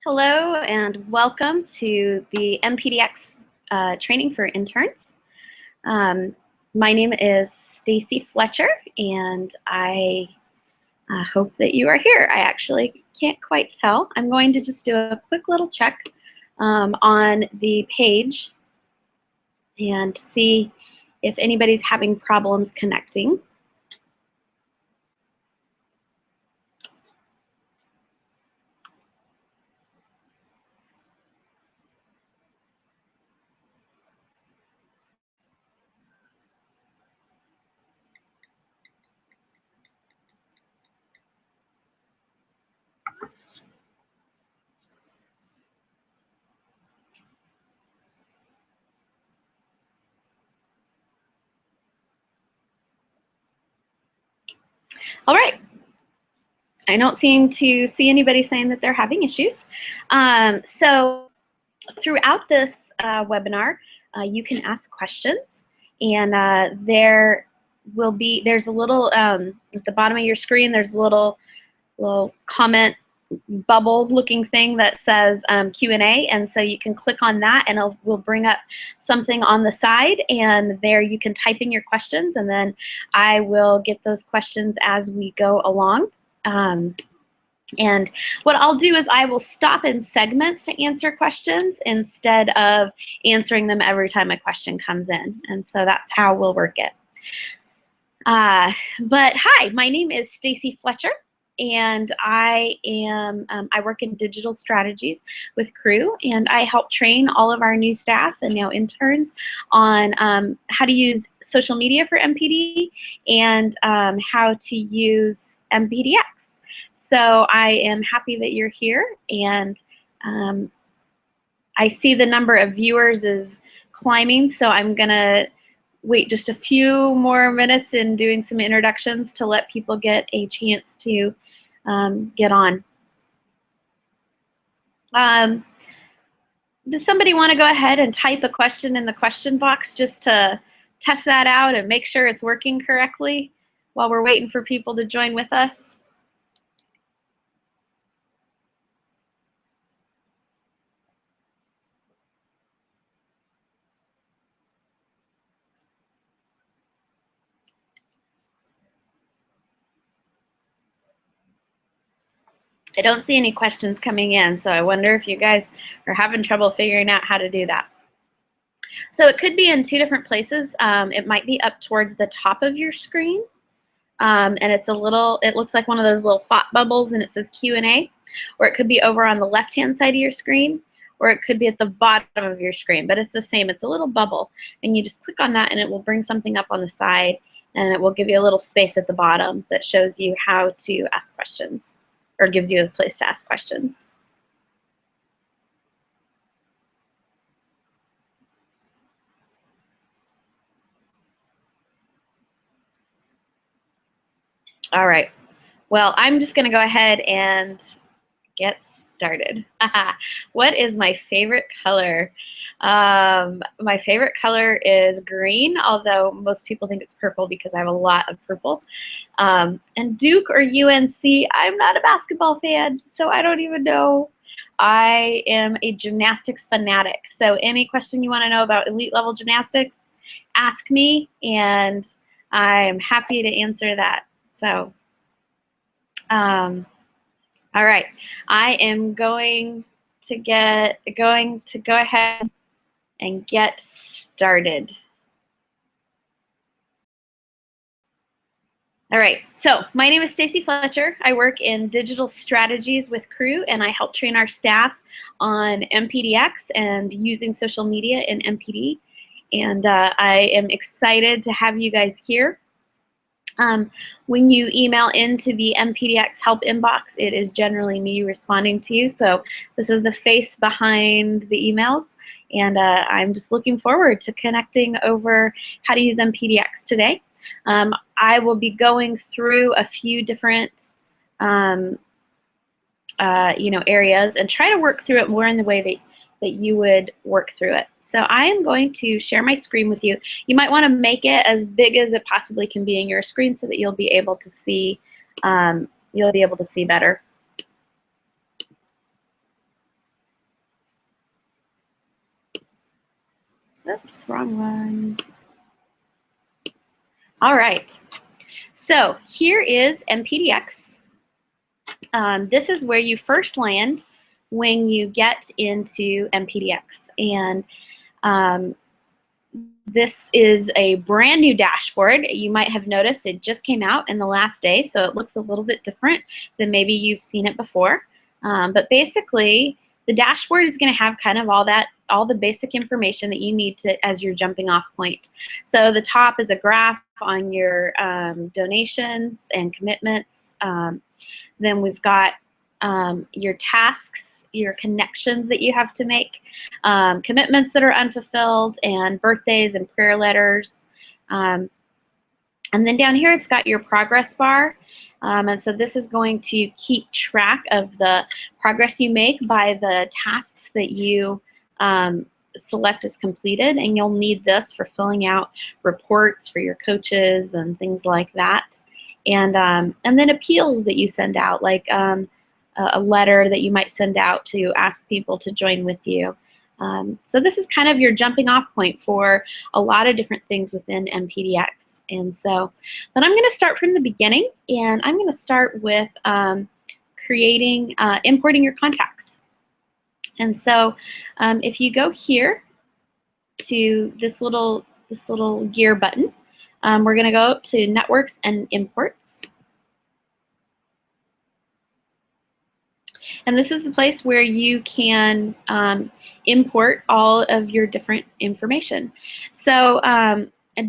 Hello and welcome to the MPDX training for interns. My name is Stacy Fletcher and I hope that you are here. I actually can't quite tell. I'm going to just do a quick little check on the page and see if anybody's having problems connecting. All right. I don't seem to see anybody saying that they're having issues. So throughout this webinar, you can ask questions, and there's a little at the bottom of your screen. There's a little comment bubble looking thing that says Q&A, and so you can click on that and we'll bring up something on the side, and there you can type in your questions, and then I will get those questions as we go along. And what I'll do is I will stop in segments to answer questions instead of answering them every time a question comes in, and so that's how we'll work it. But hi, my name is Stacy Fletcher, and I work in digital strategies with Crew, and I help train all of our new staff and now interns on how to use social media for MPD and how to use MPDX. So I am happy that you're here, and I see the number of viewers is climbing, so I'm gonna wait just a few more minutes in doing some introductions to let people get a chance to get on. Does somebody want to go ahead and type a question in the question box just to test that out and make sure it's working correctly while we're waiting for people to join with us? I don't see any questions coming in, so I wonder if you guys are having trouble figuring out how to do that. So it could be in two different places. It might be up towards the top of your screen, and it looks like one of those little thought bubbles, and it says Q&A, or it could be over on the left-hand side of your screen, or it could be at the bottom of your screen, but it's the same. It's a little bubble, and you just click on that, and it will bring something up on the side, and it will give you a little space at the bottom that shows you how to ask questions, or gives you a place to ask questions. All right. Well, I'm just going to go ahead and get started. What is my favorite color? My favorite color is green, although most people think it's purple because I have a lot of purple. And Duke or UNC, I'm not a basketball fan, so I don't even know. I am a gymnastics fanatic, so any question you want to know about elite level gymnastics, ask me, and I'm happy to answer that. So, all right, I am going to go ahead and get started. All right, so my name is Stacy Fletcher. I work in digital strategies with Crew, and I help train our staff on MPDX and using social media in MPD. And I am excited to have you guys here. When you email into the MPDX help inbox, it is generally me responding to you. So this is the face behind the emails, and I'm just looking forward to connecting over how to use MPDX today. I will be going through a few different areas and try to work through it more in the way that you would work through it. So I am going to share my screen with you. You might want to make it as big as it possibly can be in your screen so that you'll be able to see better. Oops, wrong one. All right. So here is MPDX. This is where you first land when you get into MPDX. And this is a brand new dashboard. You might have noticed it just came out in the last day, so it looks a little bit different than maybe you've seen it before. But basically, the dashboard is going to have kind of all the basic information that you need to as your jumping off point. So the top is a graph on your donations and commitments. Then we've got your tasks, your connections that you have to make, commitments that are unfulfilled, and birthdays and prayer letters. And then down here, it's got your progress bar. And so this is going to keep track of the progress you make by the tasks that you select as completed. And you'll need this for filling out reports for your coaches and things like that. And then appeals that you send out, like a letter that you might send out to ask people to join with you. So this is kind of your jumping off point for a lot of different things within MPDX. And so, but I'm going to start from the beginning, and I'm going to start with importing your contacts. And so if you go here to this little gear button, we're going to go to Networks and Imports. And this is the place where you can import all of your different information. So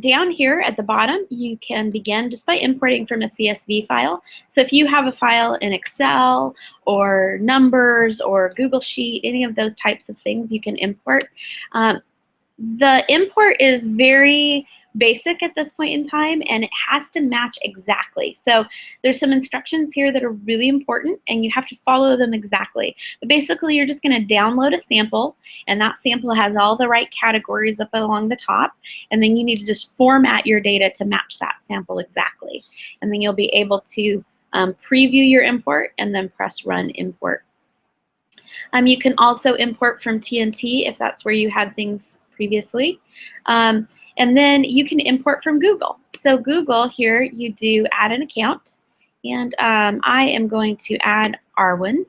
down here at the bottom, you can begin just by importing from a CSV file. So if you have a file in Excel or Numbers or Google Sheet, any of those types of things you can import. The import is very basic at this point in time, and it has to match exactly. So there's some instructions here that are really important, and you have to follow them exactly. But basically, you're just going to download a sample, and that sample has all the right categories up along the top, and then you need to just format your data to match that sample exactly. And then you'll be able to preview your import and then press Run Import. You can also import from TNT if that's where you had things previously. And then you can import from Google. So Google, here you do add an account, and I am going to add Arwen.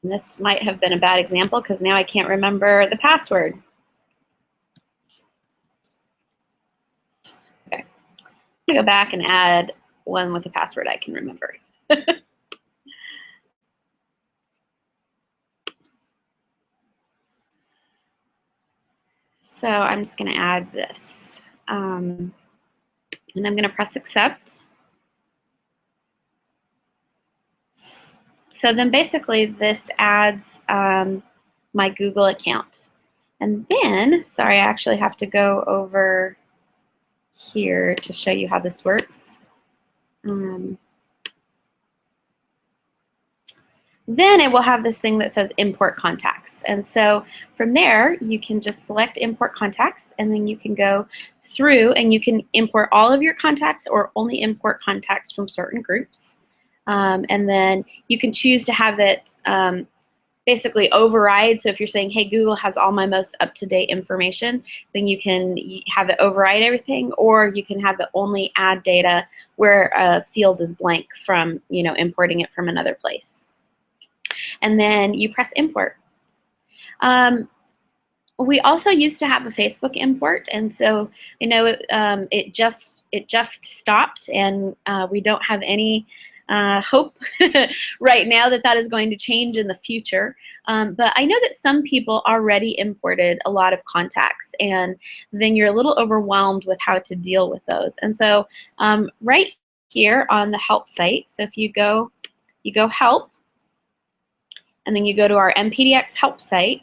And this might have been a bad example because now I can't remember the password. Okay, I'm gonna go back and add one with a password I can remember. So I'm just going to add this. And I'm going to press accept. So then basically this adds my Google account. And then, sorry, I actually have to go over here to show you how this works. Then it will have this thing that says import contacts. And so from there, you can just select import contacts, and then you can go through and you can import all of your contacts or only import contacts from certain groups. And then you can choose to have it basically override. So if you're saying, hey, Google has all my most up-to-date information, then you can have it override everything, or you can have it only add data where a field is blank from, importing it from another place. And then you press import. We also used to have a Facebook import, and so it just stopped, and we don't have any hope right now that is going to change in the future. But I know that some people already imported a lot of contacts, and then you're a little overwhelmed with how to deal with those. And so right here on the help site, so if you go help, and then you go to our MPDX help site,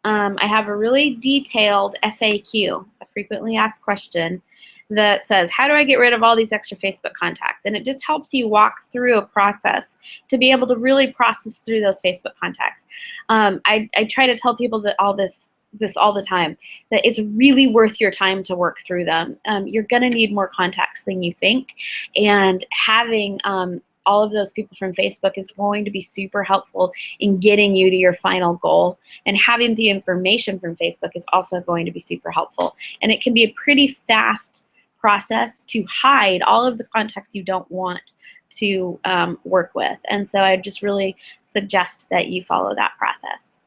I have a really detailed FAQ, a frequently asked question, that says, how do I get rid of all these extra Facebook contacts? And it just helps you walk through a process to be able to really process through those Facebook contacts. I try to tell people that all this this all the time, that it's really worth your time to work through them. You're going to need more contacts than you think, and having all of those people from Facebook is going to be super helpful in getting you to your final goal, and having the information from Facebook is also going to be super helpful. And it can be a pretty fast process to hide all of the contacts you don't want to work with. And so I just really suggest that you follow that process.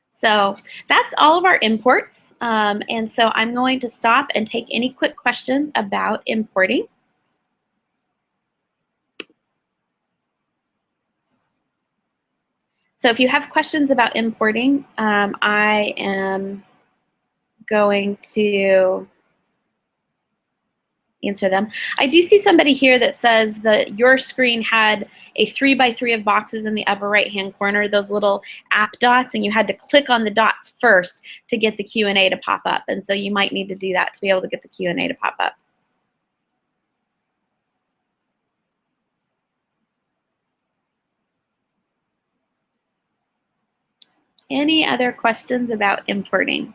So that's all of our imports. And so I'm going to stop and take any quick questions about importing. So if you have questions about importing, I am going to answer them. I do see somebody here that says that your screen had a 3x3 of boxes in the upper right-hand corner, those little app dots, and you had to click on the dots first to get the Q&A to pop up. And so you might need to do that to be able to get the Q&A to pop up. Any other questions about importing?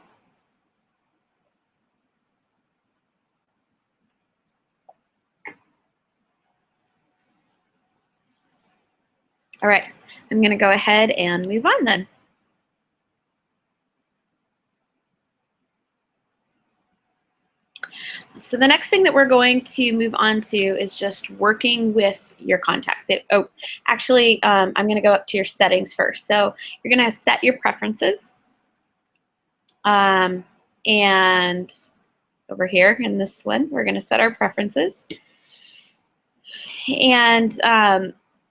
All right, I'm going to go ahead and move on then. So the next thing that we're going to move on to is just working with your contacts. Actually, I'm going to go up to your settings first. So you're going to set your preferences. And over here in this one, we're going to set our preferences. And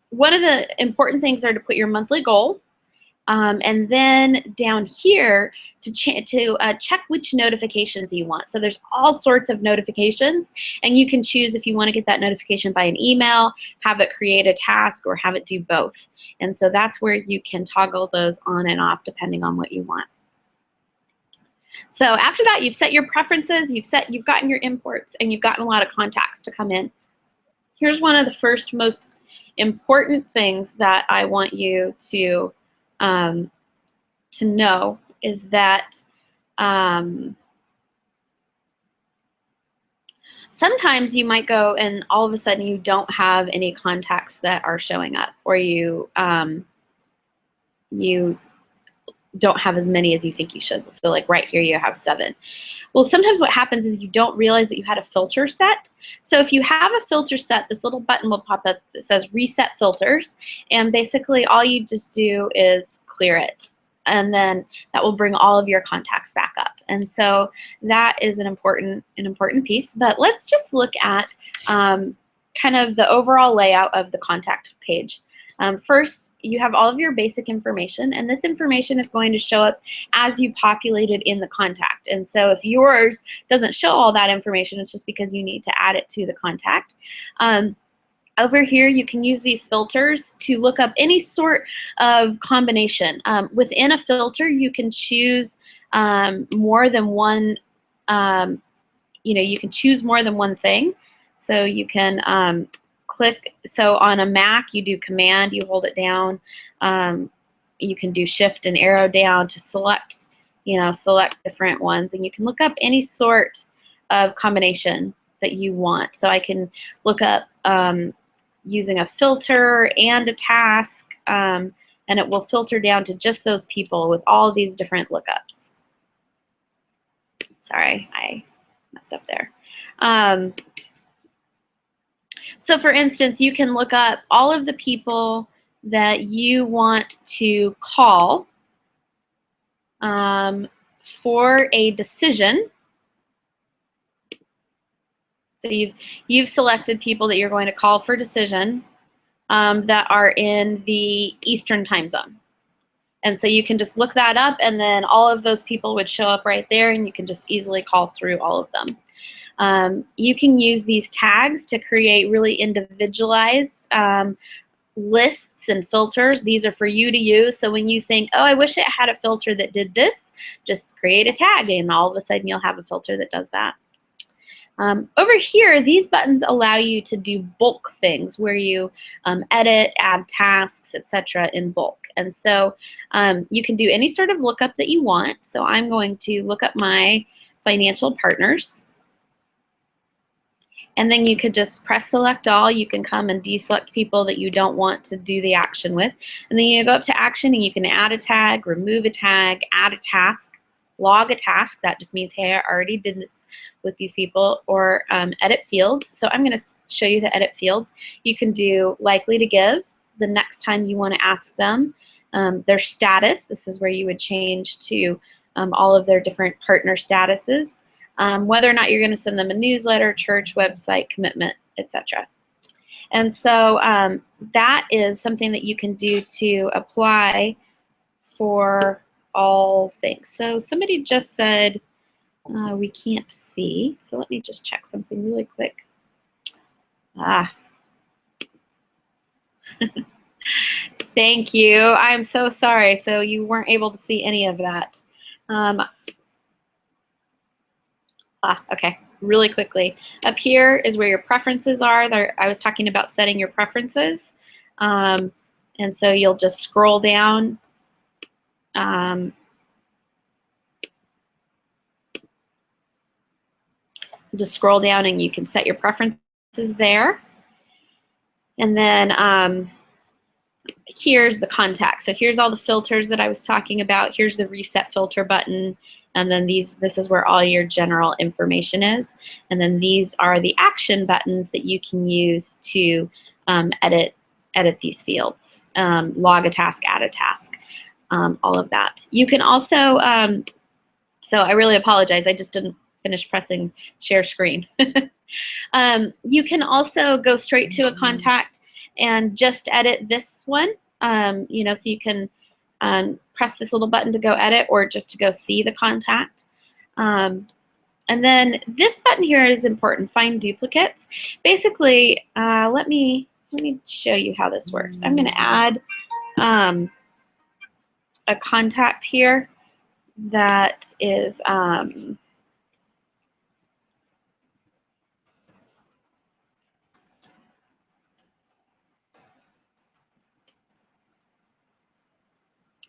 one of the important things are to put your monthly goal. And then down here to check which notifications you want. So there's all sorts of notifications, and you can choose if you want to get that notification by an email, have it create a task, or have it do both. And so that's where you can toggle those on and off depending on what you want. So after that, you've set your preferences, you've gotten your imports, and you've gotten a lot of contacts to come in. Here's one of the first most important things that I want you to know is that sometimes you might go and all of a sudden you don't have any contacts that are showing up, or you don't have as many as you think you should. So like right here you have 7. Well, sometimes what happens is you don't realize that you had a filter set. So if you have a filter set, this little button will pop up that says reset filters, and basically all you just do is clear it, and then that will bring all of your contacts back up. And so that is an important piece. But let's just look at kind of the overall layout of the contact page. First, you have all of your basic information, and this information is going to show up as you populate it in the contact. And so if yours doesn't show all that information, it's just because you need to add it to the contact. Over here, you can use these filters to look up any sort of combination. Within a filter, you can choose more than one, you can choose more than one thing. So you can click, so on a Mac, you do Command, you hold it down. You can do Shift and arrow down to select, select different ones, and you can look up any sort of combination that you want. So I can look up using a filter and a task, and it will filter down to just those people with all these different lookups. Sorry, I messed up there. So for instance, you can look up all of the people that you want to call for a decision. So you've selected people that you're going to call for decision that are in the Eastern time zone. And so you can just look that up, and then all of those people would show up right there, and you can just easily call through all of them. You can use these tags to create really individualized lists and filters. These are for you to use. So when you think, oh, I wish it had a filter that did this, just create a tag, and all of a sudden you'll have a filter that does that. Over here, these buttons allow you to do bulk things where you edit, add tasks, etc. in bulk. And so you can do any sort of lookup that you want. So I'm going to look up my financial partners. And then you could just press select all. You can come and deselect people that you don't want to do the action with. And then you go up to action and you can add a tag, remove a tag, add a task, log a task. That just means, hey, I already did this with these people, or edit fields. So I'm going to show you the edit fields. You can do likely to give the next time you want to ask them. Their status, this is where you would change to all of their different partner statuses. Whether or not you're going to send them a newsletter, church, website, commitment, etc. And so that is something that you can do to apply for all things. So somebody just said we can't see. So let me just check something really quick. Thank you. I'm so sorry. So you weren't able to see any of that. Okay, really quickly. Up here is where your preferences are. There, I was talking about setting your preferences. And so you'll just scroll down. Just scroll down and you can set your preferences there. And then here's the contact. So here's all the filters that I was talking about. Here's the reset filter button. And then this is where all your general information is. And then these are the action buttons that you can use to edit these fields. Log a task, add a task, all of that. You can also, so I really apologize, I just didn't finish pressing share screen. You can also go straight to a contact and just edit this one. You know, so you can press this little button to go edit, or just to go see the contact. And then this button here is important, find duplicates. Basically, let me show you how this works. I'm going to add a contact here that is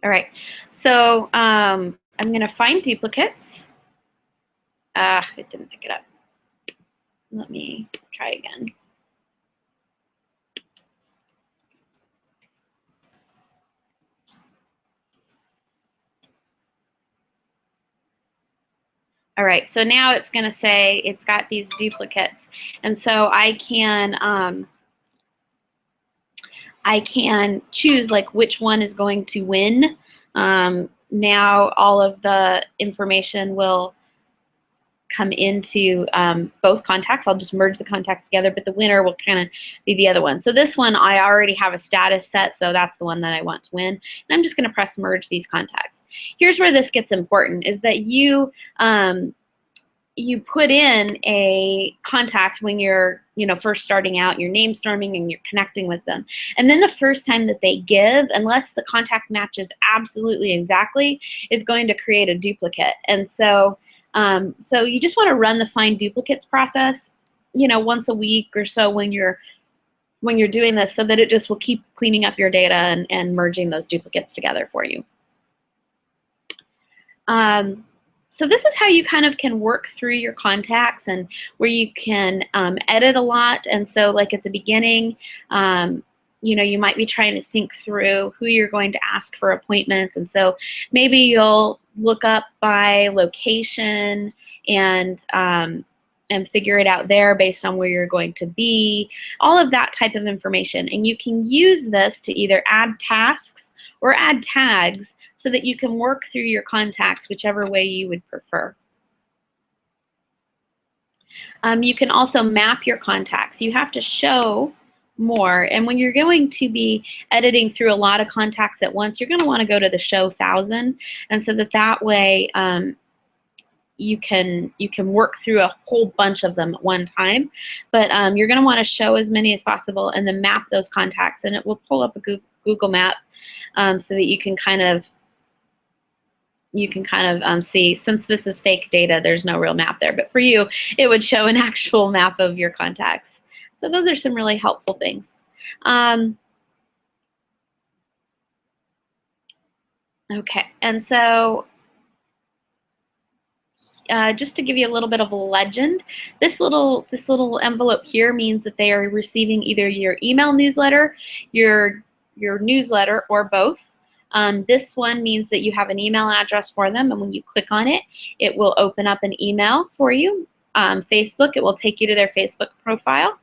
all right, so I'm going to find duplicates. It didn't pick it up. Let me try again. All right, so now it's going to say it's got these duplicates. And so I can choose like which one is going to win. Now all of the information will come into both contacts. I'll just merge the contacts together, but the winner will kind of be the other one. So this one, I already have a status set, so that's the one that I want to win. And I'm just going to press merge these contacts. Here's where this gets important, is that you put in a contact when you're first starting out, you're name storming and you're connecting with them. And then the first time that they give, unless the contact matches absolutely exactly, it's going to create a duplicate. And so so you just want to run the find duplicates process, once a week or so when you're doing this, so that it just will keep cleaning up your data and merging those duplicates together for you. So this is how you kind of can work through your contacts, and where you can edit a lot. And so like at the beginning, you might be trying to think through who you're going to ask for appointments. And so maybe you'll look up by location and figure it out there based on where you're going to be, all of that type of information. And you can use this to either add tasks or add tags so that you can work through your contacts whichever way you would prefer. You can also map your contacts. You have to show more, and when you're going to be editing through a lot of contacts at once, you're going to want to go to the show 1000, and so that way you can work through a whole bunch of them at one time. But you're going to want to show as many as possible and then map those contacts, and it will pull up a Google map so that you can kind of see, since this is fake data, there's no real map there, but for you it would show an actual map of your contacts. So those are some really helpful things. Okay, and so just to give you a little bit of a legend, this little envelope here means that they are receiving either your email newsletter, your newsletter, or both. This one means that you have an email address for them, and when you click on it, it will open up an email for you. Facebook, it will take you to their Facebook profile,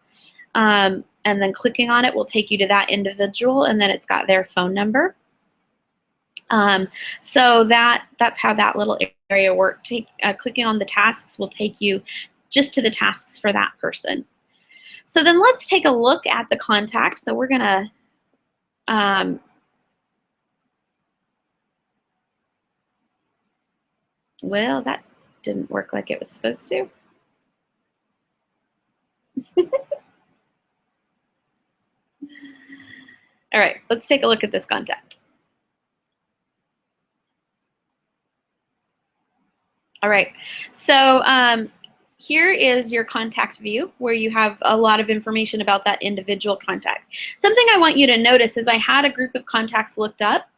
and then clicking on it will take you to that individual, and then it's got their phone number. So that's how that little area works. Clicking on the tasks will take you just to the tasks for that person. So then let's take a look at the contact. So we're gonna well, that didn't work like it was supposed to. All right, let's take a look at this contact. All right, so here is your contact view where you have a lot of information about that individual contact. Something I want you to notice is I had a group of contacts looked up,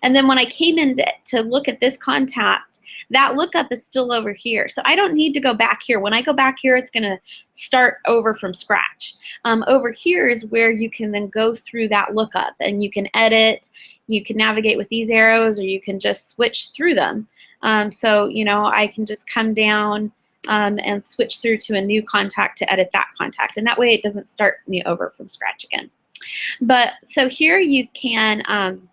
and then when I came in to look at this contact, that lookup is still over here. So I don't need to go back here. When I go back here, it's gonna start over from scratch. Over here is where you can then go through that lookup, and you can edit, you can navigate with these arrows, or you can just switch through them. So, you know, I can just come down and switch through to a new contact to edit that contact. And that way it doesn't start me over from scratch again. But so here you can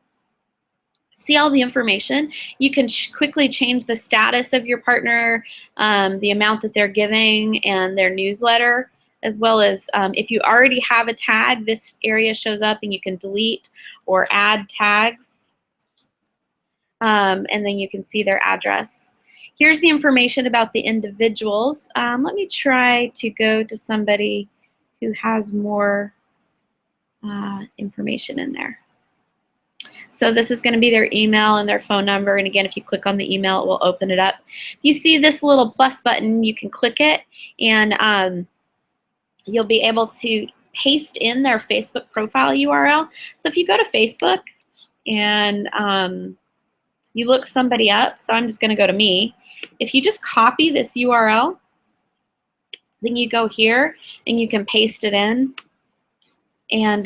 see all the information. You can quickly change the status of your partner, the amount that they're giving, and their newsletter, as well as if you already have a tag, this area shows up and you can delete or add tags. And then you can see their address. Here's the information about the individuals. Let me try to go to somebody who has more information in there. So this is going to be their email and their phone number. And again, if you click on the email, it will open it up. If you see this little plus button, you can click it, and you'll be able to paste in their Facebook profile URL. So if you go to Facebook and you look somebody up, so I'm just going to go to me. If you just copy this URL, then you go here and you can paste it in, and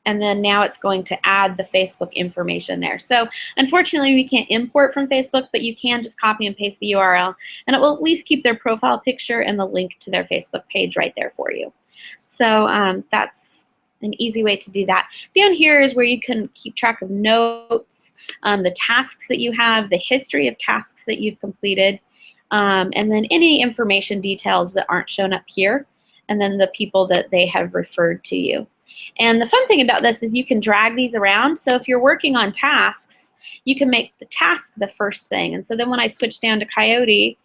then now it's going to add the Facebook information there. So unfortunately, we can't import from Facebook, but you can just copy and paste the URL, and it will at least keep their profile picture and the link to their Facebook page right there for you. So that's an easy way to do that. Down here is where you can keep track of notes, the tasks that you have, the history of tasks that you've completed, and then any information details that aren't shown up here, and then the people that they have referred to you. And the fun thing about this is you can drag these around. So if you're working on tasks, you can make the task the first thing. And so then when I switch down to Coyote,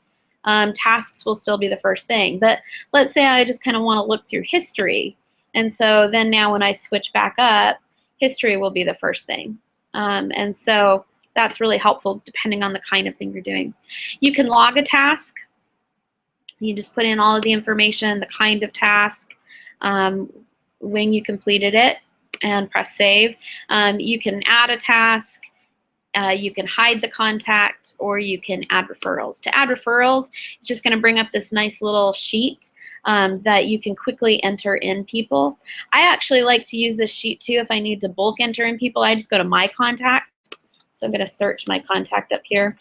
tasks will still be the first thing. But let's say I just kind of want to look through history. And so then now when I switch back up, history will be the first thing. And so that's really helpful depending on the kind of thing you're doing. You can log a task. You just put in all of the information, the kind of task, when you completed it, and press save. You can add a task. You can hide the contact, or you can add referrals. To add referrals, it's just going to bring up this nice little sheet that you can quickly enter in people. I actually like to use this sheet too if I need to bulk enter in people. I just go to my contact. So I'm going to search my contact up here.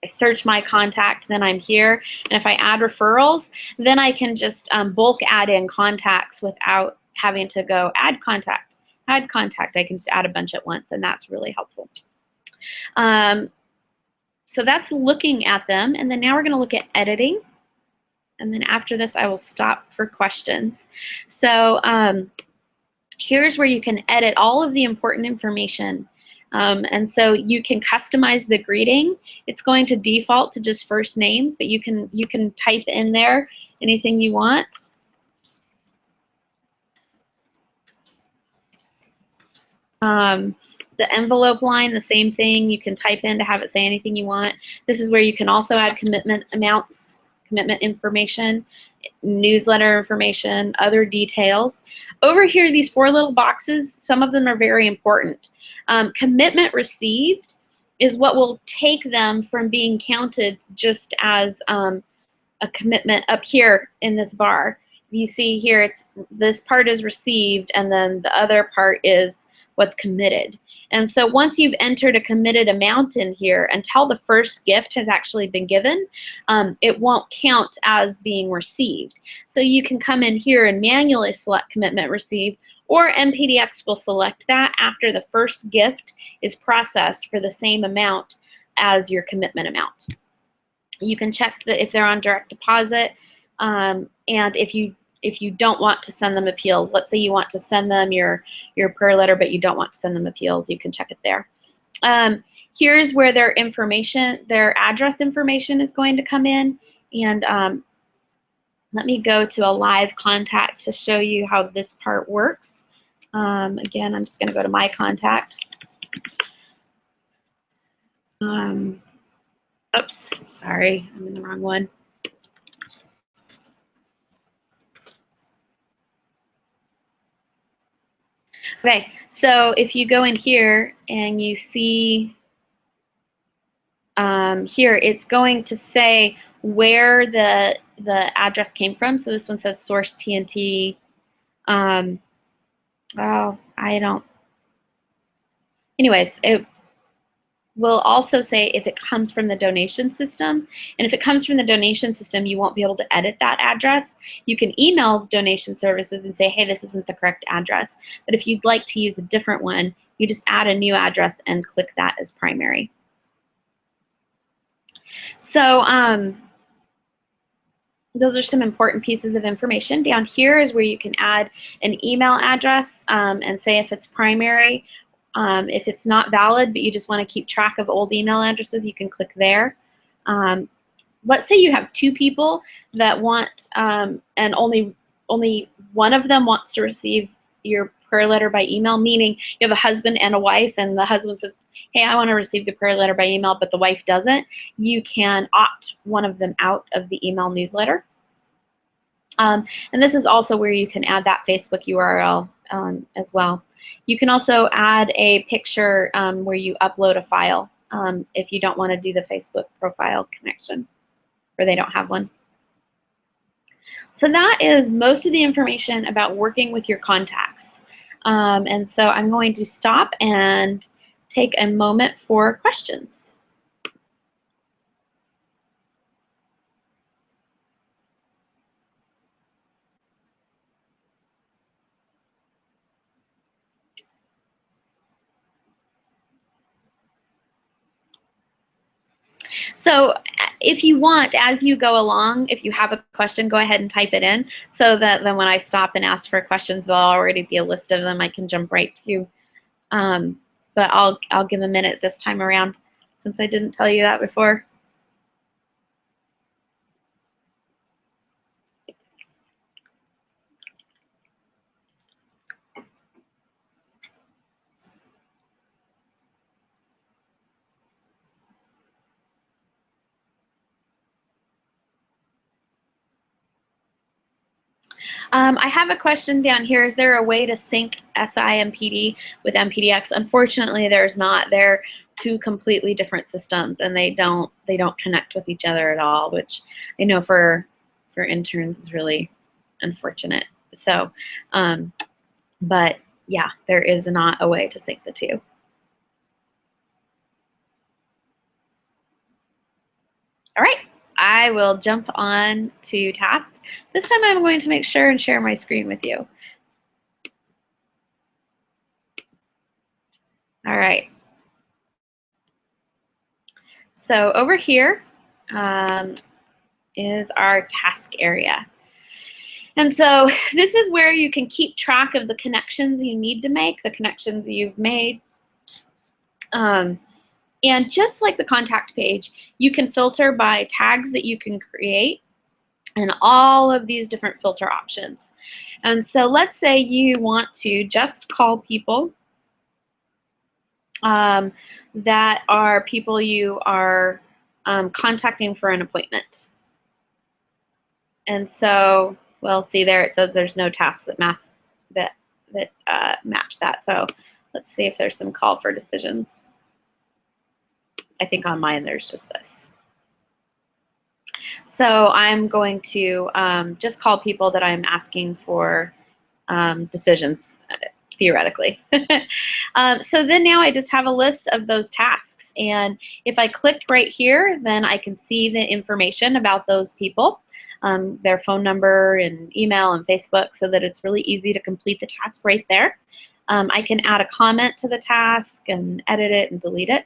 I search my contact, then I'm here. And if I add referrals, then I can just bulk add in contacts without having to go add contact. Add contact, I can just add a bunch at once, and that's really helpful. So that's looking at them, and then now we're going to look at editing. And then after this, I will stop for questions. So here's where you can edit all of the important information. And so you can customize the greeting. It's going to default to just first names, but you can type in there anything you want. The envelope line, the same thing. You can type in to have it say anything you want. This is where you can also add commitment amounts, commitment information, newsletter information, other details. Over here, these 4 little boxes, some of them are very important. Commitment received is what will take them from being counted just as a commitment up here in this bar. You see here, it's this part is received, and then the other part is what's committed. And so once you've entered a committed amount in here, until the first gift has actually been given, it won't count as being received. So you can come in here and manually select commitment received, or MPDX will select that after the first gift is processed for the same amount as your commitment amount. You can check if they're on direct deposit, and if you don't want to send them appeals, let's say you want to send them your prayer letter, but you don't want to send them appeals, you can check it there. Here's where their information, their address information is going to come in, and let me go to a live contact to show you how this part works. Again, I'm just going to go to my contact. Oops, sorry, I'm in the wrong one. Okay, so if you go in here and you see here, it's going to say where the address came from. So this one says source TNT. Oh, I don't. Anyways, it will also say if it comes from the donation system. And if it comes from the donation system, you won't be able to edit that address. You can email donation services and say, hey, this isn't the correct address. But if you'd like to use a different one, you just add a new address and click that as primary. So those are some important pieces of information. Down here is where you can add an email address and say if it's primary. If it's not valid, but you just want to keep track of old email addresses, you can click there. Let's say you have 2 people that want, and only one of them wants to receive your prayer letter by email, meaning you have a husband and a wife, and the husband says, hey, I want to receive the prayer letter by email, but the wife doesn't. You can opt one of them out of the email newsletter. And this is also where you can add that Facebook URL as well. You can also add a picture where you upload a file if you don't want to do the Facebook profile connection, or they don't have one. So that is most of the information about working with your contacts. And so I'm going to stop and take a moment for questions. So if you want, as you go along, if you have a question, go ahead and type it in so that then when I stop and ask for questions, there'll already be a list of them I can jump right to. But I'll give a minute this time around since I didn't tell you that before. I have a question down here. Is there a way to sync SIMPD with MPDX? Unfortunately, there's not. They're 2 completely different systems, and they don't connect with each other at all, which I know for interns is really unfortunate. So, but yeah, there is not a way to sync the 2. All right. I will jump on to tasks. This time I'm going to make sure and share my screen with you. All right. So over here is our task area. And so this is where you can keep track of the connections you need to make, the connections you've made. And just like the contact page, you can filter by tags that you can create and all of these different filter options. And so let's say you want to just call people that are people you are contacting for an appointment. And so, well, see there it says there's no tasks that match that. So let's see if there's some call for decisions. I think on mine there's just this. So I'm going to just call people that I'm asking for decisions, theoretically. So then now I just have a list of those tasks. And if I click right here, then I can see the information about those people, their phone number and email and Facebook, so that it's really easy to complete the task right there. I can add a comment to the task and edit it and delete it.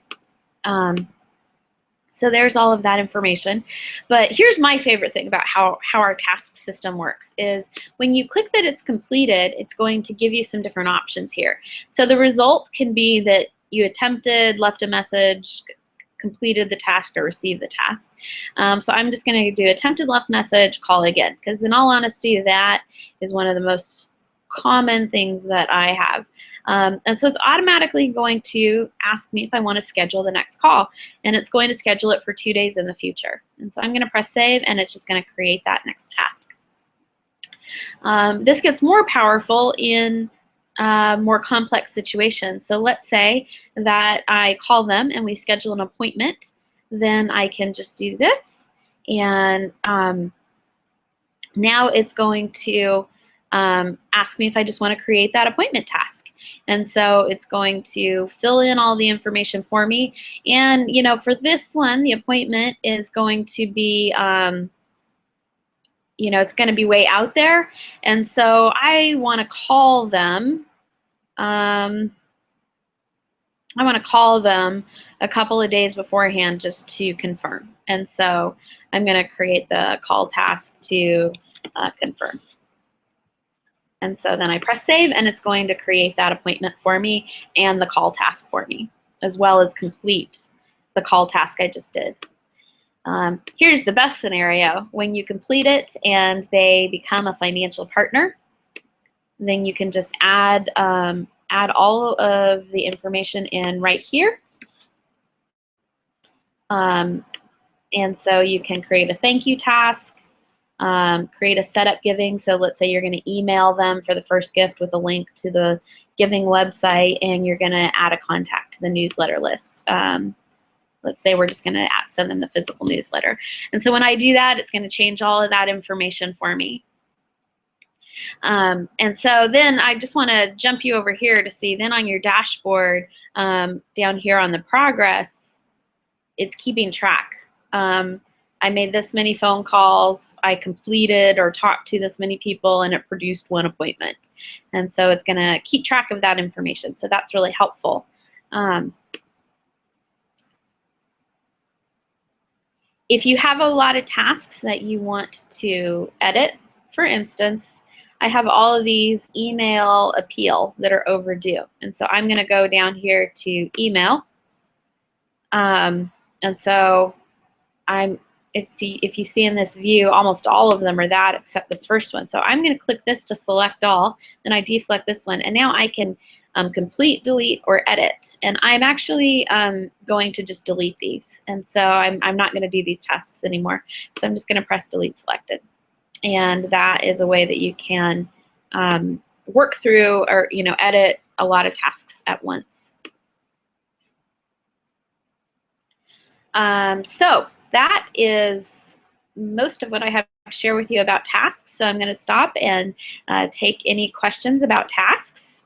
So there's all of that information. But here's my favorite thing about how our task system works is when you click that it's completed, it's going to give you some different options here. So the result can be that you attempted, left a message, completed the task, or received the task. So I'm just going to do attempted, left message, call again, because in all honesty, that is one of the most common things that I have. And so it's automatically going to ask me if I want to schedule the next call, and it's going to schedule it for 2 days in the future. And so I'm going to press save, and it's just going to create that next task. This gets more powerful in more complex situations. So let's say that I call them and we schedule an appointment. Then I can just do this, and now it's going to ask me if I just want to create that appointment task. And so it's going to fill in all the information for me. And, you know, for this one, the appointment is going to be, you know, it's going to be way out there. And so I want to call them. I want to call them a couple of days beforehand just to confirm. And so I'm going to create the call task to confirm. And so then I press save, and it's going to create that appointment for me and the call task for me, as well as complete the call task I just did. Here's the best scenario. When you complete it and they become a financial partner, then you can just add all of the information in right here. And so you can create a thank you task, create a setup giving. So let's say you're going to email them for the first gift with a link to the giving website, and you're going to add a contact to the newsletter list. Let's say we're just going to send them the physical newsletter. And so when I do that, it's going to change all of that information for me. And so then I just want to jump you over here to see then on your dashboard, down here on the progress, it's keeping track. I made this many phone calls, I completed or talked to this many people, and it produced one appointment. And so it's going to keep track of that information. So that's really helpful. If you have a lot of tasks that you want to edit, for instance, I have all of these email appeal that are overdue. And so I'm going to go down here to email. And so if you see in this view, almost all of them are that except this first one. So I'm going to click this to select all, then I deselect this one, and now I can complete, delete, or edit. And I'm actually going to just delete these. And so I'm not going to do these tasks anymore. So I'm just going to press delete selected. And that is a way that you can work through or edit a lot of tasks at once. So that is most of what I have to share with you about tasks. So I'm going to stop and take any questions about tasks.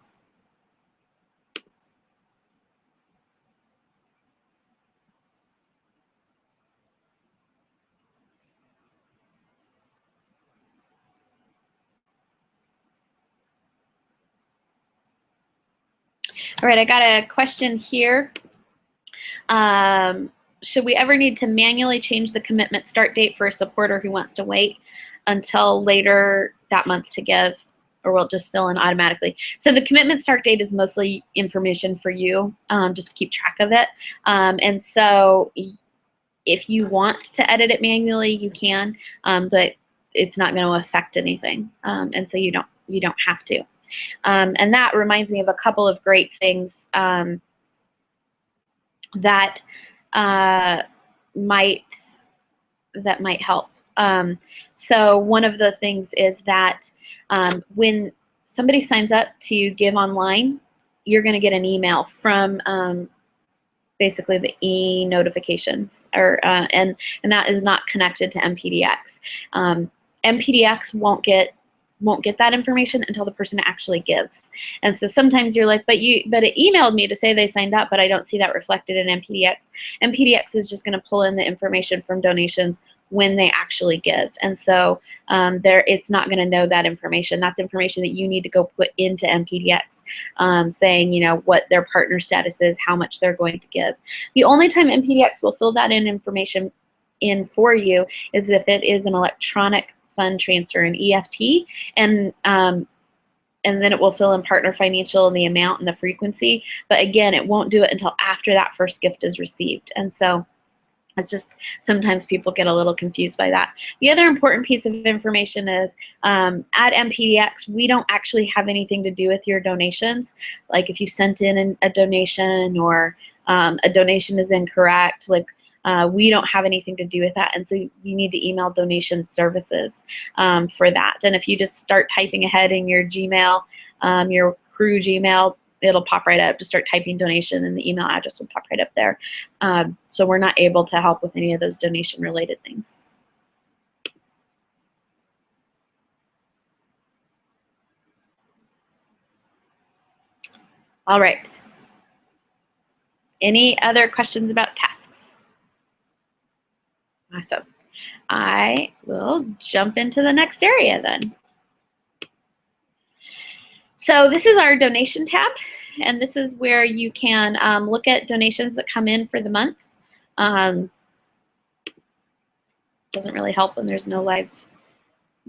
All right, I got a question here. Should we ever need to manually change the commitment start date for a supporter who wants to wait until later that month to give, or will it just fill in automatically? So the commitment start date is mostly information for you, just to keep track of it. And so if you want to edit it manually, you can, but it's not going to affect anything. And so you don't have to. And that reminds me of a couple of great things that might help. So one of the things is that when somebody signs up to give online, you're going to get an email from basically the e-notifications, and that is not connected to MPDX. MPDX won't get that information until the person actually gives. And so sometimes you're like, but it emailed me to say they signed up, but I don't see that reflected in MPDX. MPDX is just going to pull in the information from donations when they actually give. And so it's not going to know that information. That's information that you need to go put into MPDX, saying, what their partner status is, how much they're going to give. The only time MPDX will fill that information in for you is if it is an electronic fund transfer, an EFT, and then it will fill in partner financial and the amount and the frequency. But again, it won't do it until after that first gift is received. And so it's just sometimes people get a little confused by that. The other important piece of information is at MPDX, we don't actually have anything to do with your donations. Like if you sent in a donation or a donation is incorrect, we don't have anything to do with that. And so you need to email donation services for that. And if you just start typing ahead in your Gmail, your crew Gmail, it'll pop right up. Just start typing donation and the email address will pop right up there. So we're not able to help with any of those donation related things. All right. Any other questions about tasks? Awesome. I will jump into the next area then. So this is our donation tab, and this is where you can look at donations that come in for the month. Doesn't really help when there's no live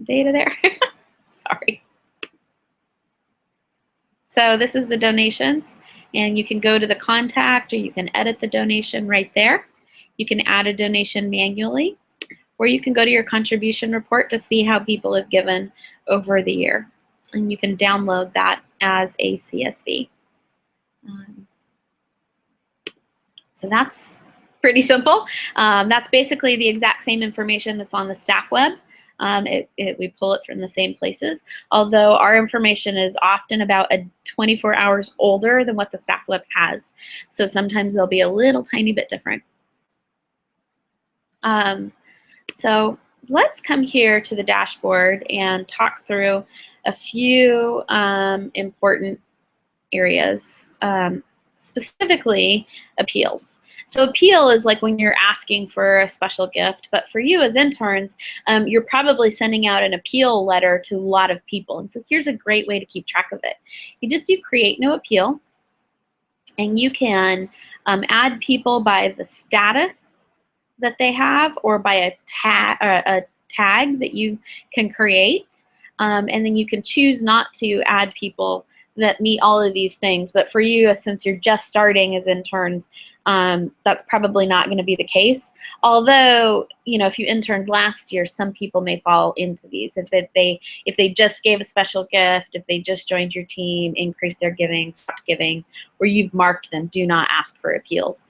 data there. Sorry. So this is the donations, and you can go to the contact or you can edit the donation right there. You can add a donation manually, or you can go to your contribution report to see how people have given over the year. And you can download that as a CSV. So that's pretty simple. That's basically the exact same information that's on the staff web. We pull it from the same places, although our information is often about 24 hours older than what the staff web has. So sometimes they'll be a little tiny bit different. So let's come here to the dashboard and talk through a few important areas, specifically appeals. So appeal is like when you're asking for a special gift, but for you as interns, you're probably sending out an appeal letter to a lot of people. And so here's a great way to keep track of it. You just do create new appeal, and you can add people by the status that they have or by a tag that you can create. And then you can choose not to add people that meet all of these things. But for you, since you're just starting as interns, that's probably not going to be the case. Although, if you interned last year, some people may fall into these. If they just gave a special gift, if they just joined your team, increased their giving, stopped giving, or you've marked them, do not ask for appeals.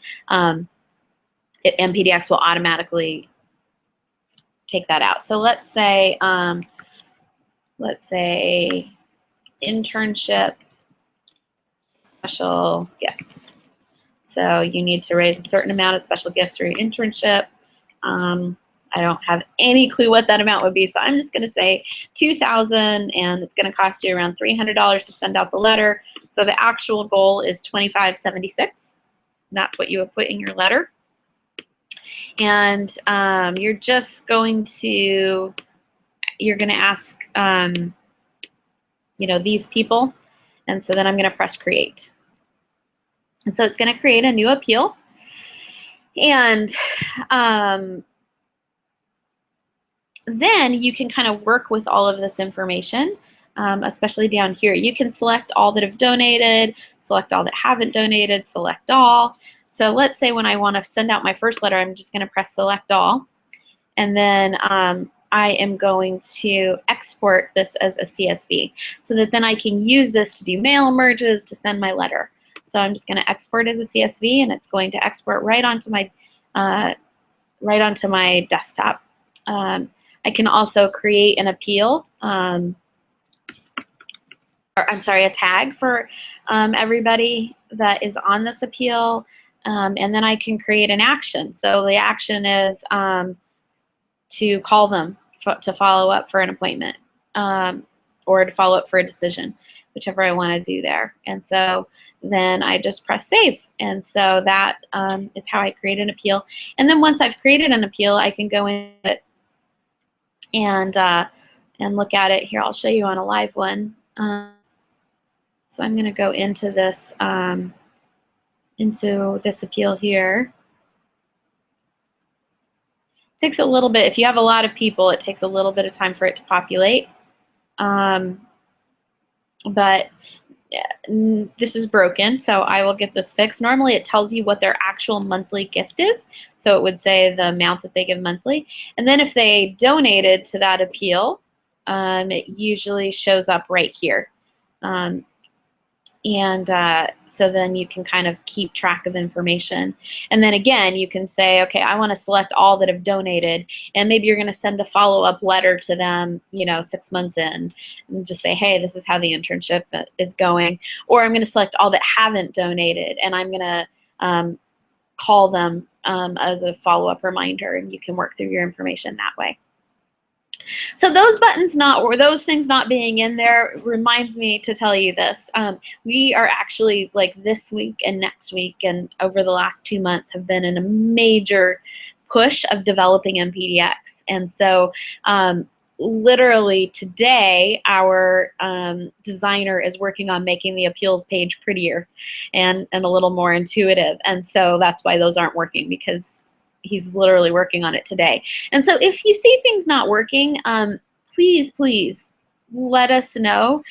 MPDX will automatically take that out. So let's say internship special gifts. So you need to raise a certain amount of special gifts for your internship. I don't have any clue what that amount would be, so I'm just going to say $2,000, and it's going to cost you around $300 to send out the letter. So the actual goal is $25.76. That's what you would put in your letter. And you're going to ask these people, and so then I'm going to press create. And so it's going to create a new appeal, and then you can kind of work with all of this information, especially down here. You can select all that have donated, select all that haven't donated, select all. So let's say when I want to send out my first letter, I'm just going to press select all, and then I am going to export this as a CSV so that then I can use this to do mail merges to send my letter. So I'm just going to export as a CSV, and it's going to export right onto my desktop. I can also create an appeal, or I'm sorry, a tag for everybody that is on this appeal, and then I can create an action. So the action is to call them to follow up for an appointment, or to follow up for a decision, whichever I want to do there. And so then I just press save. And so that is how I create an appeal. And then once I've created an appeal, I can go in it and look at it. Here, I'll show you on a live one. So I'm going to go into this appeal here. It takes a little bit. If you have a lot of people, it takes a little bit of time for it to populate. But this is broken, so I will get this fixed. Normally it tells you what their actual monthly gift is, so it would say the amount that they give monthly. And then if they donated to that appeal, it usually shows up right here. So then you can kind of keep track of information. And then again, you can say, okay, I want to select all that have donated, and maybe you're going to send a follow-up letter to them, 6 months in, and just say, hey, this is how the internship is going. Or I'm going to select all that haven't donated, and I'm going to call them as a follow-up reminder, and you can work through your information that way. So those things not being in there reminds me to tell you this. We are actually, like, this week and next week and over the last 2 months have been in a major push of developing MPDX. And so literally today, our designer is working on making the appeals page prettier and a little more intuitive. And so that's why those aren't working, because he's literally working on it today. And so if you see things not working, please let us know.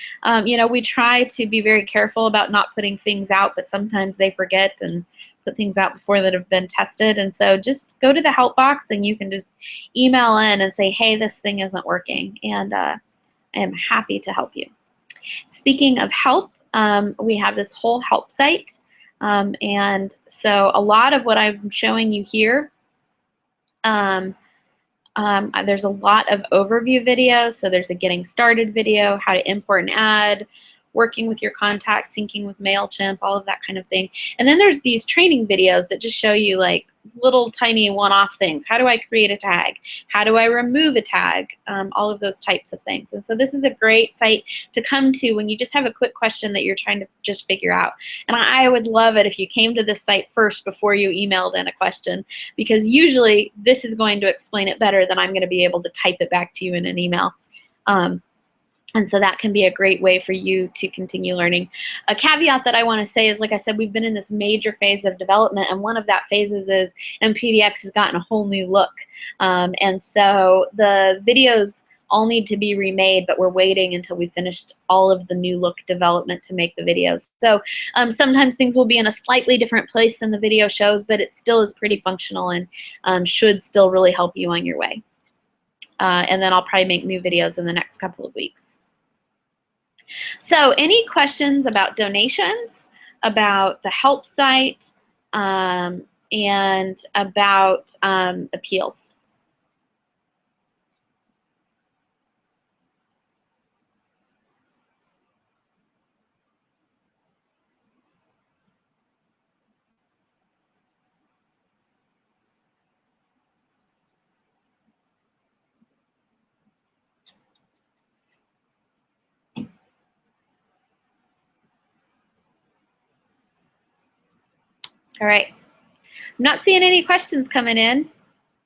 We try to be very careful about not putting things out, but sometimes they forget and put things out before that have been tested. And so just go to the help box and you can just email in and say, hey, this thing isn't working. And I am happy to help you. Speaking of help, we have this whole help site. And so a lot of what I'm showing you here, there's a lot of overview videos. So there's a getting started video, how to import and add, working with your contacts, syncing with MailChimp, all of that kind of thing. And then there's these training videos that just show you like little tiny one-off things. How do I create a tag? How do I remove a tag? All of those types of things. And so this is a great site to come to when you just have a quick question that you're trying to just figure out. And I would love it if you came to this site first before you emailed in a question, because usually this is going to explain it better than I'm going to be able to type it back to you in an email. And so that can be a great way for you to continue learning. A caveat that I want to say is, like I said, we've been in this major phase of development, and one of that phases is MPDX has gotten a whole new look. And so the videos all need to be remade, but we're waiting until we finished all of the new look development to make the videos. So sometimes things will be in a slightly different place than the video shows, but it still is pretty functional and should still really help you on your way. And then I'll probably make new videos in the next couple of weeks. So any questions about donations, about the help site, and about appeals? All right. I'm not seeing any questions coming in.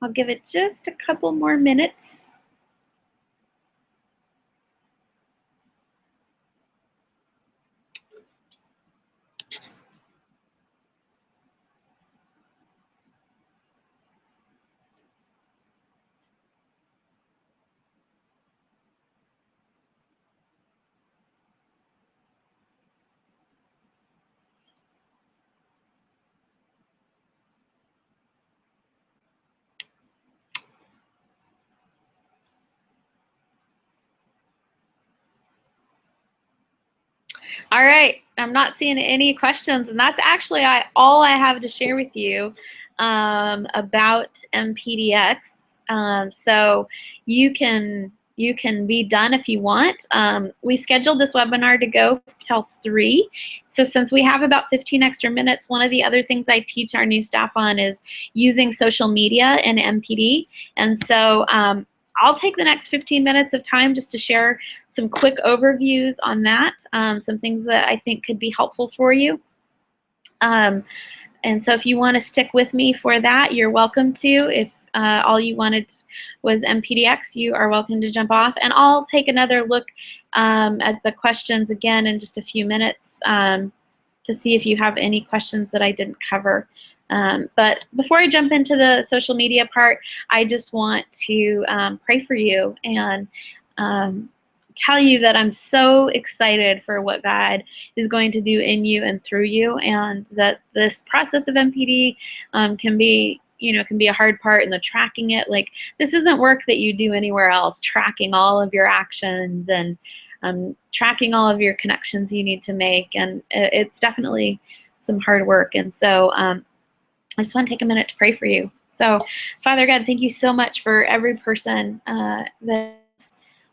I'll give it just a couple more minutes. All right, I'm not seeing any questions, and that's actually all I have to share with you about MPDX. So you can be done if you want. We scheduled this webinar to go till 3. So since we have about 15 extra minutes, one of the other things I teach our new staff on is using social media in MPD. And so I'll take the next 15 minutes of time just to share some quick overviews on that, some things that I think could be helpful for you. And so if you want to stick with me for that, you're welcome to. If all you wanted was MPDX, you are welcome to jump off. And I'll take another look at the questions again in just a few minutes to see if you have any questions that I didn't cover. But before I jump into the social media part, I just want to pray for you and tell you that I'm so excited for what God is going to do in you and through you, and that this process of MPD can be a hard part, and the tracking it. Like, this isn't work that you do anywhere else, tracking all of your actions and tracking all of your connections you need to make, and it's definitely some hard work. And so I just want to take a minute to pray for you. So, Father God, thank you so much for every person that's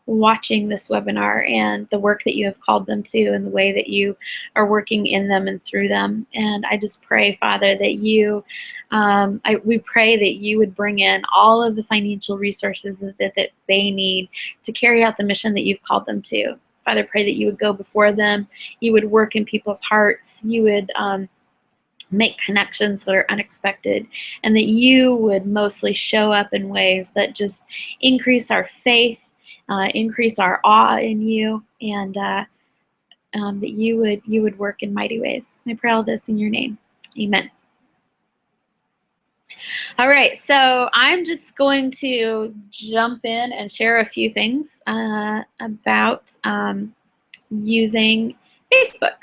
watching this webinar and the work that you have called them to and the way that you are working in them and through them. And I just pray, Father, that we pray that you would bring in all of the financial resources that they need to carry out the mission that you've called them to. Father, pray that you would go before them, you would work in people's hearts, you would make connections that are unexpected, and that you would mostly show up in ways that just increase our faith, increase our awe in you, and that you would work in mighty ways. I pray all this in your name. Amen. All right, so I'm just going to jump in and share a few things about using Facebook.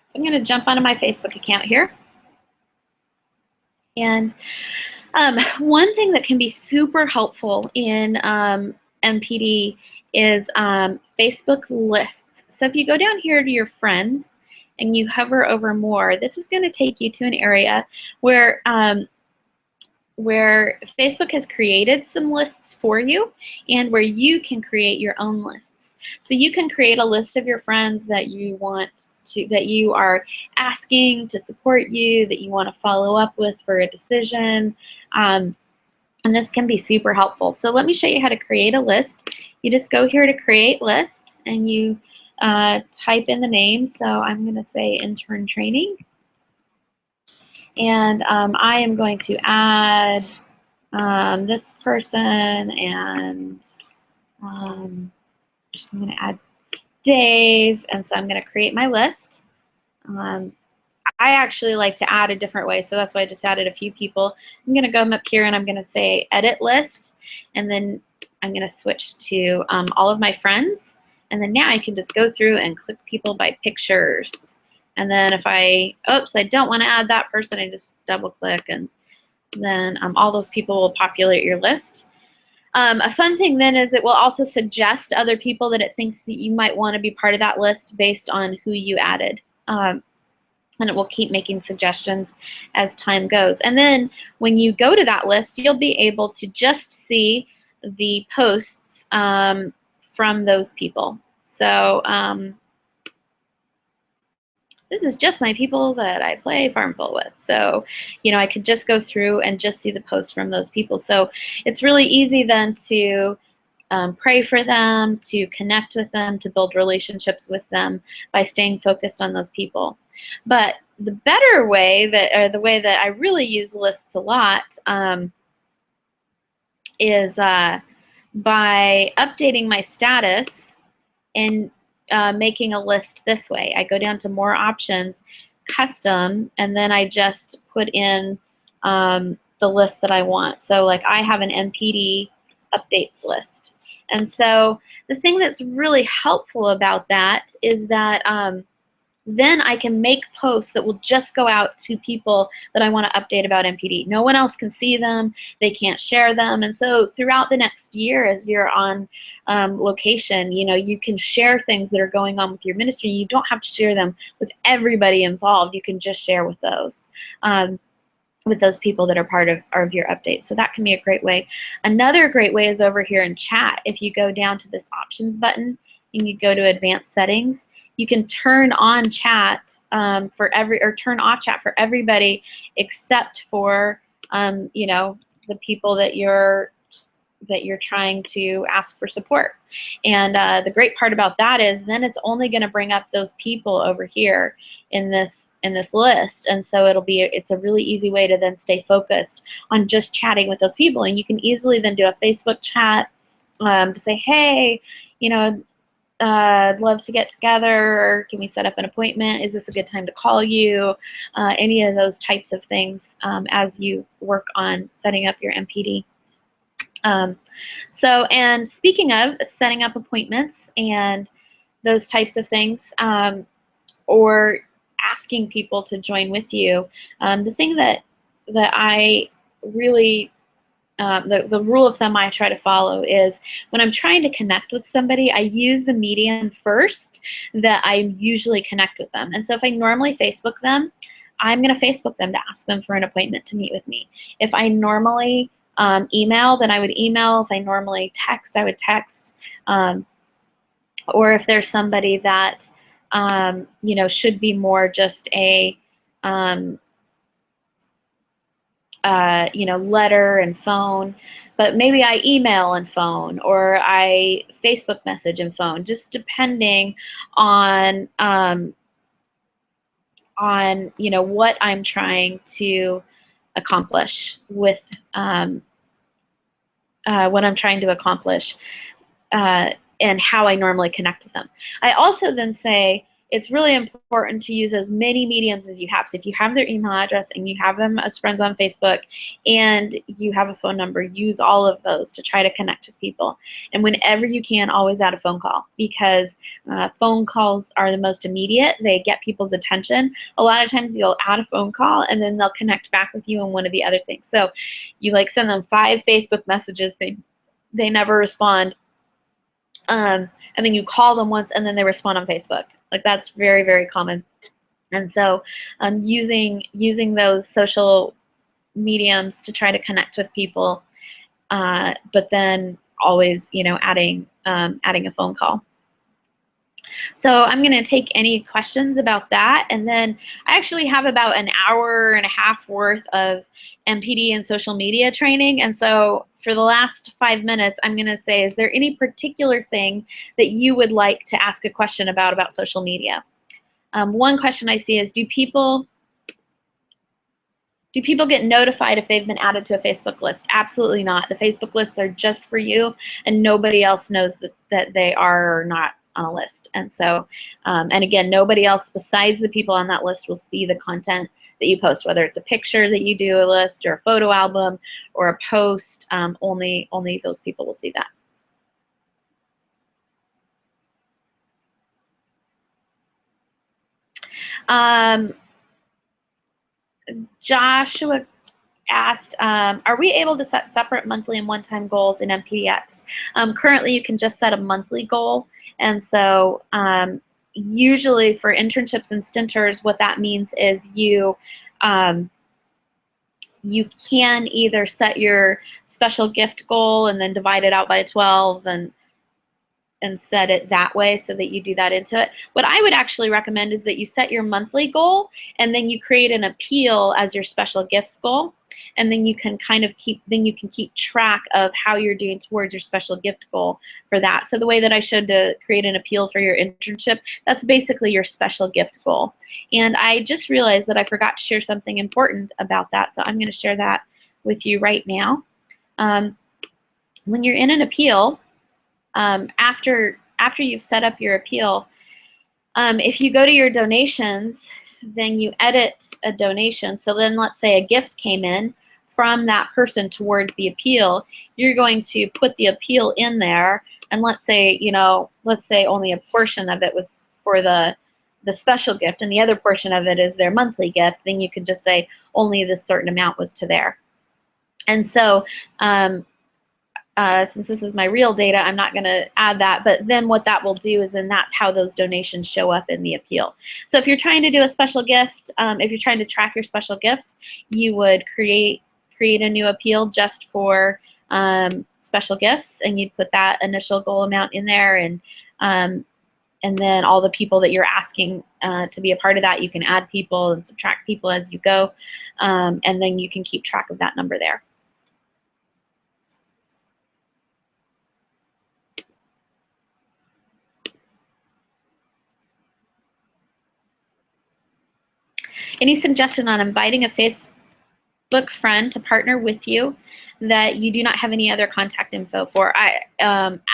So I'm going to jump onto my Facebook account here. And one thing that can be super helpful in MPD is Facebook lists. So if you go down here to your friends and you hover over more, this is going to take you to an area where Facebook has created some lists for you, and where you can create your own lists. So you can create a list of your friends that you want to, that you are asking to support you, that you want to follow up with for a decision. And this can be super helpful. So let me show you how to create a list. You just go here to create list, and you type in the name. So I'm going to say intern training. And I am going to add this person, and I'm going to add Dave, and so I'm going to create my list. I actually like to add a different way, so that's why I just added a few people. I'm going to go up here and I'm going to say edit list, and then I'm going to switch to all of my friends, and then now I can just go through and click people by pictures. And then if I don't want to add that person, I just double click, and then all those people will populate your list. A fun thing then is it will also suggest other people that it thinks that you might want to be part of that list based on who you added. And it will keep making suggestions as time goes. And then when you go to that list, you'll be able to just see the posts from those people. So this is just my people that I play Farmville with. So, I could just go through and just see the posts from those people. So it's really easy then to pray for them, to connect with them, to build relationships with them by staying focused on those people. But the better way, the way that I really use lists a lot, is by updating my status and making a list this way. I go down to more options, custom, and then I just put in the list that I want. So like I have an MPD updates list. And so the thing that's really helpful about that is that then I can make posts that will just go out to people that I want to update about MPD. No one else can see them. They can't share them. And so throughout the next year, as you're on location, you can share things that are going on with your ministry. You don't have to share them with everybody involved. You can just share with those. With those people that are part of your updates. So that can be a great way. Another great way is over here in chat. If you go down to this options button and you go to advanced settings, you can turn on chat turn off chat for everybody except for the people that you're trying to ask for support. And the great part about that is then it's only going to bring up those people over here in this list. And so it's a really easy way to then stay focused on just chatting with those people. And you can easily then do a Facebook chat to say, hey, I'd love to get together, or can we set up an appointment? Is this a good time to call you? Any of those types of things as you work on setting up your MPD. And speaking of setting up appointments and those types of things, or asking people to join with you, the thing that I really the rule of thumb I try to follow is when I'm trying to connect with somebody, I use the medium first that I usually connect with them. And so if I normally Facebook them, I'm going to Facebook them to ask them for an appointment to meet with me. If I normally email, then I would email. If I normally text, I would text. Or if there's somebody that should be more just a letter and phone, but maybe I email and phone, or I Facebook message and phone, just depending on what I'm trying to accomplish with and how I normally connect with them. I also then say it's really important to use as many mediums as you have. So if you have their email address and you have them as friends on Facebook and you have a phone number, use all of those to try to connect with people. And whenever you can, always add a phone call, because phone calls are the most immediate. They get people's attention. A lot of times you'll add a phone call and then they'll connect back with you on one of the other things. So you send them 5 Facebook messages, they never respond. And then you call them once and then they respond on Facebook. That's very, very common. And so using those social mediums to try to connect with people, but then always, adding a phone call. So I'm going to take any questions about that. And then I actually have about an hour and a half worth of MPD and social media training. And so for the last 5 minutes, I'm going to say, is there any particular thing that you would like to ask a question about social media? One question I see is, do people get notified if they've been added to a Facebook list? Absolutely not. The Facebook lists are just for you, and nobody else knows that they are or not on a list. And so, and again, nobody else besides the people on that list will see the content that you post, whether it's a picture that you do a list or a photo album or a post. Only those people will see that. Joshua asked, are we able to set separate monthly and one-time goals in MPDX? Currently, you can just set a monthly goal. And so usually for internships and stinters, what that means is you can either set your special gift goal and then divide it out by 12 and set it that way so that you do that into it. What I would actually recommend is that you set your monthly goal and then you create an appeal as your special gifts goal. And then you can keep track of how you're doing towards your special gift goal for that. So the way that I showed to create an appeal for your internship, that's basically your special gift goal. And I just realized that I forgot to share something important about that. So I'm going to share that with you right now. When you're in an appeal, after you've set up your appeal, if you go to your donations, then you edit a donation. So then let's say a gift came in from that person towards the appeal. You're going to put the appeal in there, and let's say only a portion of it was for the the special gift, and the other portion of it is their monthly gift, then you could just say only this certain amount was to there. And so since this is my real data, I'm not going to add that, but then what that will do is then that's how those donations show up in the appeal. So if you're trying to do a special gift, if you're trying to track your special gifts, you would create a new appeal just for special gifts, and you'd put that initial goal amount in there, and then all the people that you're asking to be a part of that, you can add people and subtract people as you go, and then you can keep track of that number there. Any suggestion on inviting a Facebook friend to partner with you that you do not have any other contact info for? I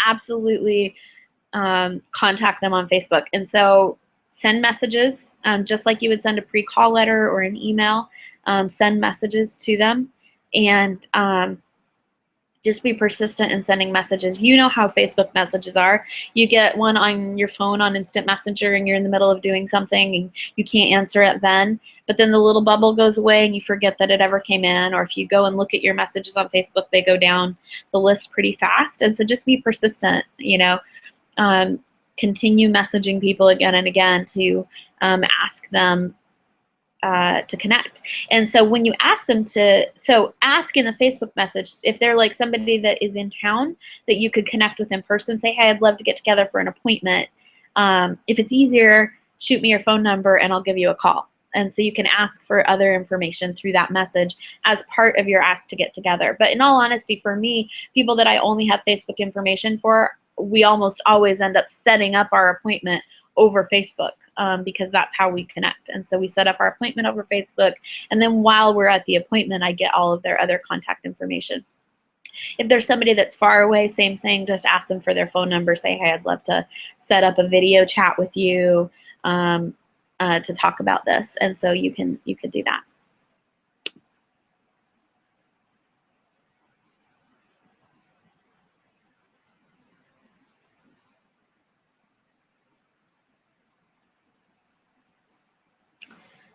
absolutely contact them on Facebook. And so send messages, just like you would send a pre-call letter or an email, send messages to them, and just be persistent in sending messages. You know how Facebook messages are. You get one on your phone on Instant Messenger and you're in the middle of doing something and you can't answer it then, but then the little bubble goes away and you forget that it ever came in. Or if you go and look at your messages on Facebook, they go down the list pretty fast. And so just be persistent, you know. Continue messaging people again and again to ask them to connect. And so when you ask them to, so ask in the Facebook message, if they're like somebody that is in town that you could connect with in person, say, hey, I'd love to get together for an appointment. If it's easier, shoot me your phone number and I'll give you a call. And so you can ask for other information through that message as part of your ask to get together. But in all honesty, for me, people that I only have Facebook information for, we almost always end up setting up our appointment over Facebook because that's how we connect. And so we set up our appointment over Facebook, and then while we're at the appointment, I get all of their other contact information. If there's somebody that's far away, same thing, just ask them for their phone number, say, hey, I'd love to set up a video chat with you to talk about this. And so you could do that.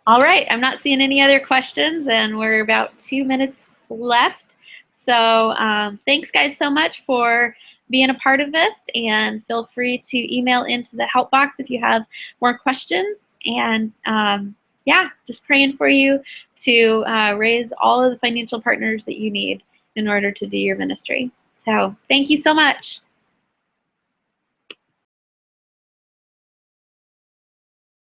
All right, I'm not seeing any other questions, and we're about 2 minutes left. So thanks, guys, so much for being a part of this, and feel free to email into the help box if you have more questions. And yeah, just praying for you to raise all of the financial partners that you need in order to do your ministry. So thank you so much.